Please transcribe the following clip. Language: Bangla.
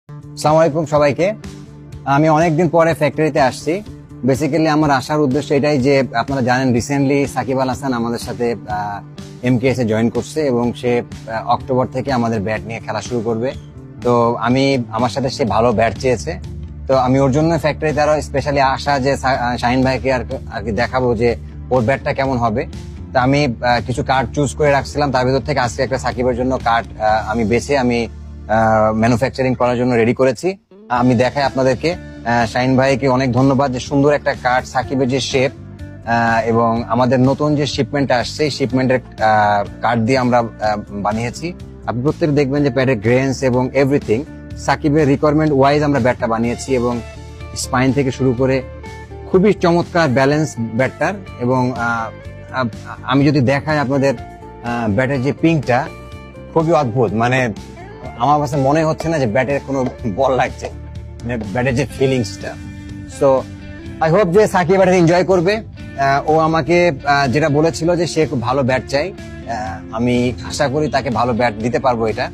আসসালামু আলাইকুম সবাইকে। আমি অনেকদিন পরে ফ্যাক্টরিতে আসছি। বেসিক্যালি আমার আসার উদ্দেশ্য এটাই যে আপনারা জানেন রিসেন্টলি সাকিব আল হাসান আমাদের সাথে এমকেএস এ জয়েন করছে এবং সে অক্টোবর থেকে আমাদের ব্যাট নিয়ে খেলা শুরু করবে। তো আমার সাথে সে ভালো ব্যাট চেয়েছে, তো আমি ওর জন্য ফ্যাক্টরিতে আরো স্পেশালি আসা যে শাহিন ভাইকে আর কি দেখাবো যে ওর ব্যাটটা কেমন হবে। তো আমি কিছু কার্ড চুজ করে রাখছিলাম, তার ভিতর থেকে আজকে একটা সাকিবের জন্য কার্ড আমি বেছে ম্যানুফ্যাকচারিং করার জন্য রেডি করেছি। আমি দেখাই আপনাদেরকে। শাহিন ভাইকে অনেক ধন্যবাদ যে সুন্দর একটা কার্ড, সাকিবের যে শেপ এবং আমাদের নতুন যে শিপমেন্ট আসছে এই শিপমেন্টের কার্ড দিয়ে আমরা বানিয়েছি। আপনি প্রত্যেক দেখবেন যে প্যাডের গ্রেন্স এবং এভরিথিং সাকিবের রিকোয়ারমেন্ট ওয়াইজ আমরা ব্যাটটা বানিয়েছি এবং স্পাইন থেকে শুরু করে খুবই চমৎকার ব্যালেন্স ব্যাটটার। এবং আমি যদি দেখাই আপনাদের ব্যাটের যে পিংটা খুবই অদ্ভুত, মানে আমার কাছে মনে হচ্ছে না যে ব্যাটের কোনো বল লাগছে, মানে ব্যাটের যে ফিলিংসটা। সো আই হোপ যে সাকিব এটা এনজয় করবে। ও আমাকে যেটা বলেছিল যে সে খুব ভালো ব্যাট চাই, আমি আশা করি তাকে ভালো ব্যাট দিতে পারবো এটা।